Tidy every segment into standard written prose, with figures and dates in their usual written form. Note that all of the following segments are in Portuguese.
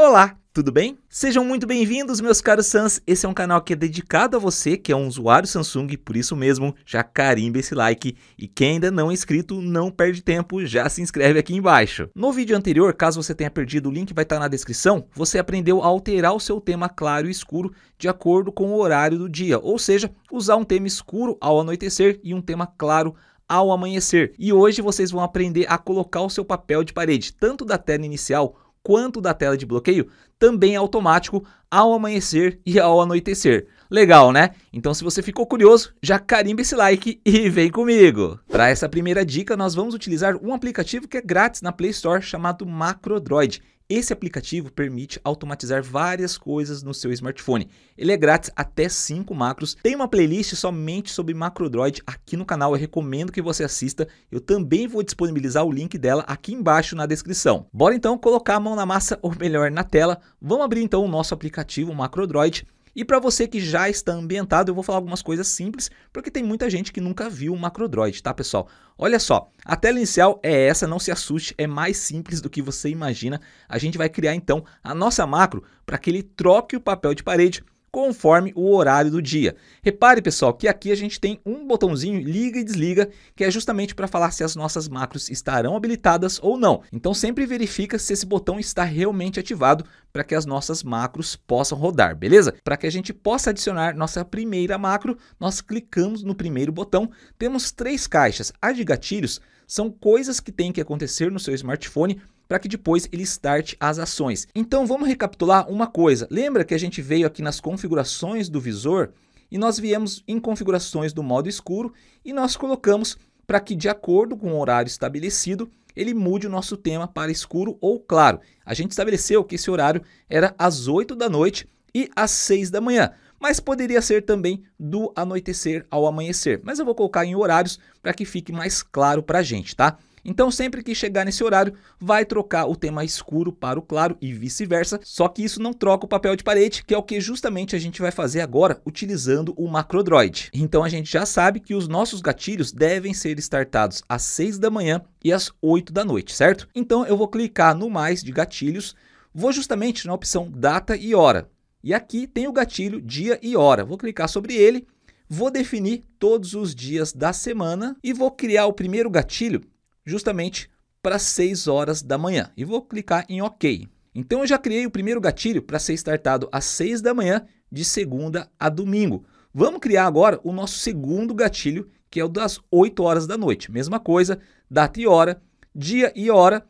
Olá, tudo bem? Sejam muito bem-vindos, meus caros Sans. Esse é um canal que é dedicado a você que é um usuário Samsung, por isso mesmo, já carimba esse like. E quem ainda não é inscrito, não perde tempo, já se inscreve aqui embaixo. No vídeo anterior, caso você tenha perdido, o link vai estar na descrição, você aprendeu a alterar o seu tema claro e escuro de acordo com o horário do dia, ou seja, usar um tema escuro ao anoitecer e um tema claro ao amanhecer. E hoje vocês vão aprender a colocar o seu papel de parede, tanto da tela inicial quanto da tela de bloqueio, também automático ao amanhecer e ao anoitecer. Legal, né? Então se você ficou curioso, já carimba esse like e vem comigo! Para essa primeira dica, nós vamos utilizar um aplicativo que é grátis na Play Store chamado MacroDroid. Esse aplicativo permite automatizar várias coisas no seu smartphone. Ele é grátis até 5 macros. Tem uma playlist somente sobre MacroDroid aqui no canal, eu recomendo que você assista. Eu também vou disponibilizar o link dela aqui embaixo na descrição. Bora então colocar a mão na massa, ou melhor, na tela. Vamos abrir então o nosso aplicativo MacroDroid. E para você que já está ambientado, eu vou falar algumas coisas simples, porque tem muita gente que nunca viu o MacroDroid, tá pessoal? Olha só, a tela inicial é essa, não se assuste, é mais simples do que você imagina. A gente vai criar então a nossa macro para que ele troque o papel de parede conforme o horário do dia. Repare, pessoal, que aqui a gente tem um botãozinho liga e desliga, que é justamente para falar se as nossas macros estarão habilitadas ou não. Então sempre verifica se esse botão está realmente ativado para que as nossas macros possam rodar, beleza? Para que a gente possa adicionar nossa primeira macro, nós clicamos no primeiro botão, temos 3 caixas. A de gatilhos são coisas que têm que acontecer no seu smartphone para que depois ele starte as ações. Então vamos recapitular uma coisa. Lembra que a gente veio aqui nas configurações do visor e nós viemos em configurações do modo escuro e nós colocamos para que de acordo com o horário estabelecido ele mude o nosso tema para escuro ou claro. A gente estabeleceu que esse horário era às 8 da noite e às 6 da manhã. Mas poderia ser também do anoitecer ao amanhecer. Mas eu vou colocar em horários para que fique mais claro para a gente, tá? Então sempre que chegar nesse horário, vai trocar o tema escuro para o claro e vice-versa, só que isso não troca o papel de parede, que é o que justamente a gente vai fazer agora utilizando o MacroDroid. Então a gente já sabe que os nossos gatilhos devem ser startados às 6 da manhã e às 8 da noite, certo? Então eu vou clicar no mais de gatilhos, vou justamente na opção data e hora. E aqui tem o gatilho dia e hora, vou clicar sobre ele, vou definir todos os dias da semana e vou criar o primeiro gatilho justamente para 6 horas da manhã e vou clicar em OK. Então eu já criei o primeiro gatilho para ser startado às 6 da manhã de segunda a domingo. Vamos criar agora o nosso segundo gatilho, que é o das 8 horas da noite. Mesma coisa, data e hora, dia e hora,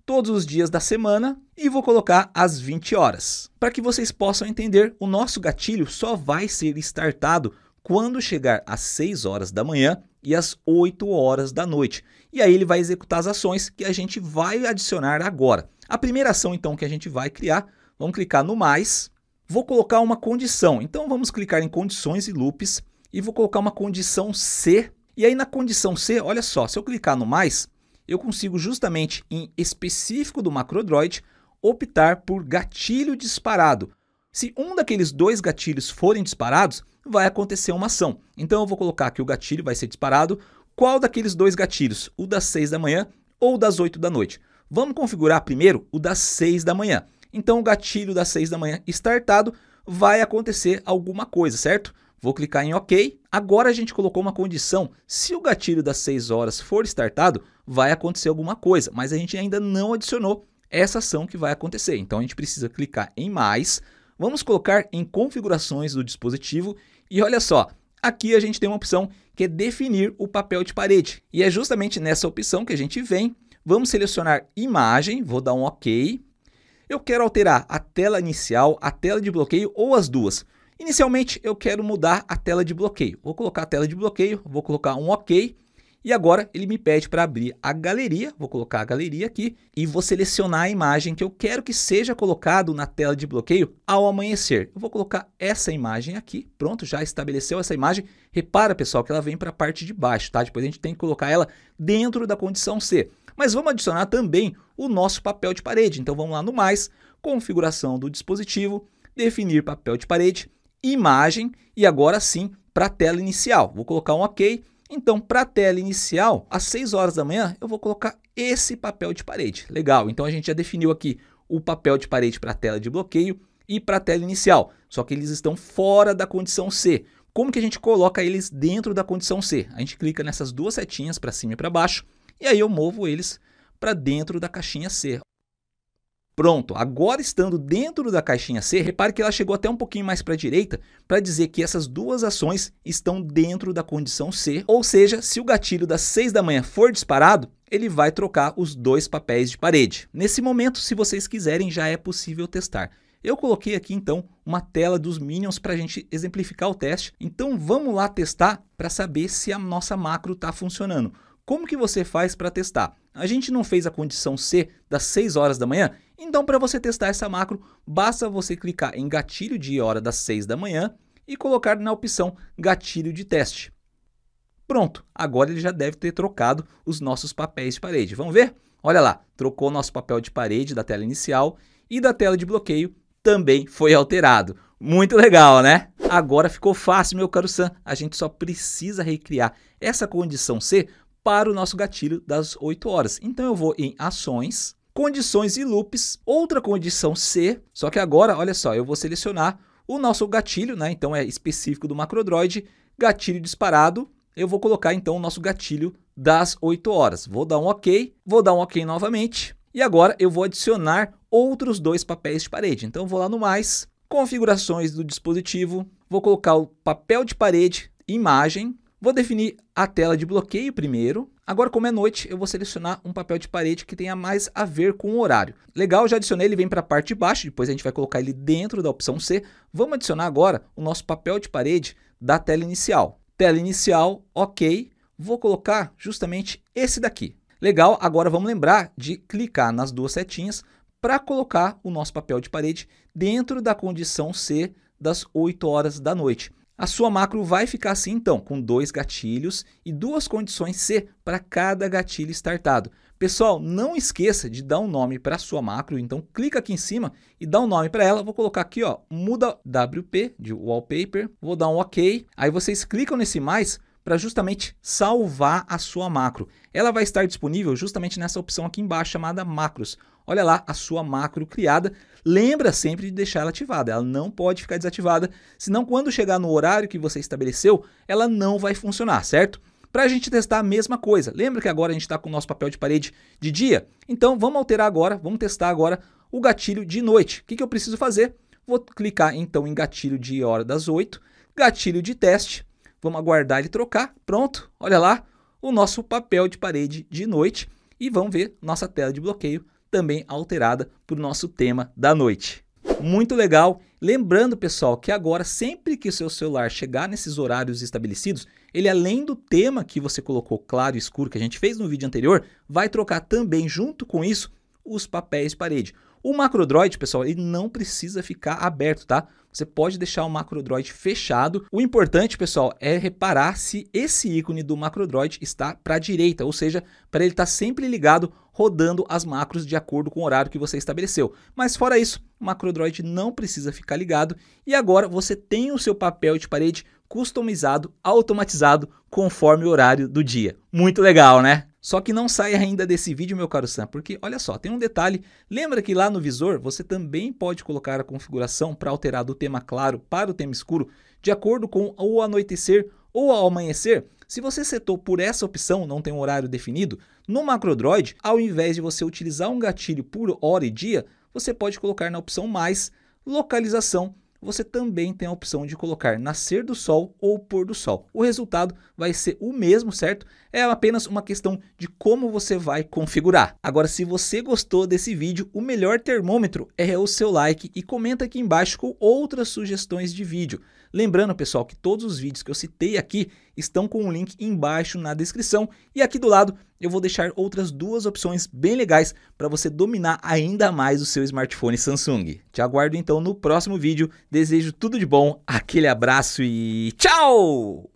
todos os dias da semana e vou colocar às 20 horas. Para que vocês possam entender, o nosso gatilho só vai ser startado quando chegar às 6 horas da manhã e às 8 horas da noite. E aí ele vai executar as ações que a gente vai adicionar agora. A primeira ação então que a gente vai criar, vamos clicar no mais, vou colocar uma condição. Então vamos clicar em condições e loops e vou colocar uma condição C. E aí na condição C, olha só, se eu clicar no mais, eu consigo justamente em específico do MacroDroid optar por gatilho disparado. Se um daqueles 2 gatilhos forem disparados, vai acontecer uma ação. Então eu vou colocar que o gatilho vai ser disparado. Qual daqueles 2 gatilhos? O das 6 da manhã ou das 8 da noite? Vamos configurar primeiro o das 6 da manhã. Então o gatilho das 6 da manhã startado, vai acontecer alguma coisa, certo? Vou clicar em OK. Agora a gente colocou uma condição. Se o gatilho das 6 horas for startado, vai acontecer alguma coisa. Mas a gente ainda não adicionou essa ação que vai acontecer. Então a gente precisa clicar em mais. Vamos colocar em configurações do dispositivo e olha só, aqui a gente tem uma opção que é definir o papel de parede. E é justamente nessa opção que a gente vem, vamos selecionar imagem, vou dar um OK. Eu quero alterar a tela inicial, a tela de bloqueio ou as duas. Inicialmente eu quero mudar a tela de bloqueio. Vou colocar a tela de bloqueio, vou colocar um OK. E agora ele me pede para abrir a galeria, vou colocar a galeria aqui e vou selecionar a imagem que eu quero que seja colocado na tela de bloqueio ao amanhecer. Eu vou colocar essa imagem aqui, pronto, já estabeleceu essa imagem. Repara, pessoal, que ela vem para a parte de baixo, tá? Depois a gente tem que colocar ela dentro da condição C. Mas vamos adicionar também o nosso papel de parede. Então vamos lá no mais, configuração do dispositivo, definir papel de parede, imagem e agora sim para a tela inicial. Vou colocar um OK. Então, para a tela inicial, às 6 horas da manhã, eu vou colocar esse papel de parede. Legal, então a gente já definiu aqui o papel de parede para a tela de bloqueio e para a tela inicial, só que eles estão fora da condição C. Como que a gente coloca eles dentro da condição C? A gente clica nessas duas setinhas para cima e para baixo e aí eu movo eles para dentro da caixinha C. Pronto, agora estando dentro da caixinha C, repare que ela chegou até um pouquinho mais para a direita para dizer que essas duas ações estão dentro da condição C, ou seja, se o gatilho das 6 da manhã for disparado, ele vai trocar os dois papéis de parede. Nesse momento, se vocês quiserem, já é possível testar. Eu coloquei aqui então uma tela dos Minions para a gente exemplificar o teste, então vamos lá testar para saber se a nossa macro está funcionando. Como que você faz para testar? A gente não fez a condição C das 6 horas da manhã, então para você testar essa macro, basta você clicar em gatilho de hora das 6 da manhã e colocar na opção gatilho de teste. Pronto, agora ele já deve ter trocado os nossos papéis de parede. Vamos ver? Olha lá, trocou o nosso papel de parede da tela inicial e da tela de bloqueio também foi alterado. Muito legal, né? Agora ficou fácil, meu caro Sam. A gente só precisa recriar essa condição C para o nosso gatilho das 8 horas. Então eu vou em ações, condições e loops, outra condição C, só que agora, olha só, eu vou selecionar o nosso gatilho, né? Então é específico do MacroDroid, gatilho disparado, eu vou colocar então o nosso gatilho das 8 horas. Vou dar um OK novamente e agora eu vou adicionar outros dois papéis de parede. Então eu vou lá no mais, configurações do dispositivo, vou colocar o papel de parede, imagem, vou definir a tela de bloqueio primeiro. Agora, como é noite, eu vou selecionar um papel de parede que tenha mais a ver com o horário. Legal, já adicionei, ele vem para a parte de baixo, depois a gente vai colocar ele dentro da opção C. Vamos adicionar agora o nosso papel de parede da tela inicial. Tela inicial, OK. Vou colocar justamente esse daqui. Legal, agora vamos lembrar de clicar nas duas setinhas para colocar o nosso papel de parede dentro da condição C das 8 horas da noite. A sua macro vai ficar assim então, com dois gatilhos e duas condições C para cada gatilho startado. Pessoal, não esqueça de dar um nome para a sua macro, então clica aqui em cima e dá um nome para ela. Vou colocar aqui, ó, muda WP, de wallpaper, vou dar um OK. Aí vocês clicam nesse mais para justamente salvar a sua macro. Ela vai estar disponível justamente nessa opção aqui embaixo chamada macros. Olha lá a sua macro criada. Lembra sempre de deixar ela ativada, ela não pode ficar desativada, senão quando chegar no horário que você estabeleceu, ela não vai funcionar, certo? Para a gente testar a mesma coisa, lembra que agora a gente está com o nosso papel de parede de dia? Então vamos alterar agora, vamos testar agora o gatilho de noite. O que eu preciso fazer? Vou clicar então em gatilho de hora das 8, gatilho de teste, vamos aguardar ele trocar, pronto, olha lá o nosso papel de parede de noite e vamos ver nossa tela de bloqueio também alterada para o nosso tema da noite. Muito legal. Lembrando, pessoal, que agora sempre que o seu celular chegar nesses horários estabelecidos, ele além do tema que você colocou claro e escuro que a gente fez no vídeo anterior, vai trocar também junto com isso os papéis de parede. O MacroDroid, pessoal, ele não precisa ficar aberto, tá? Você pode deixar o MacroDroid fechado. O importante, pessoal, é reparar se esse ícone do MacroDroid está para a direita, ou seja, para ele estar sempre ligado, rodando as macros de acordo com o horário que você estabeleceu. Mas fora isso, o MacroDroid não precisa ficar ligado e agora você tem o seu papel de parede customizado, automatizado, conforme o horário do dia. Muito legal, né? Só que não saia ainda desse vídeo, meu caro Sam, porque olha só, tem um detalhe, lembra que lá no visor você também pode colocar a configuração para alterar do tema claro para o tema escuro, de acordo com o anoitecer ou ao amanhecer? Se você setou por essa opção, não tem um horário definido, no MacroDroid, ao invés de você utilizar um gatilho por hora e dia, você pode colocar na opção mais, localização, você também tem a opção de colocar nascer do sol ou pôr do sol. O resultado vai ser o mesmo, certo? É apenas uma questão de como você vai configurar. Agora, se você gostou desse vídeo, o melhor termômetro é o seu like e comenta aqui embaixo com outras sugestões de vídeo. Lembrando, pessoal, que todos os vídeos que eu citei aqui estão com o link embaixo na descrição e aqui do lado eu vou deixar outras duas opções bem legais para você dominar ainda mais o seu smartphone Samsung. Te aguardo então no próximo vídeo, desejo tudo de bom, aquele abraço e tchau!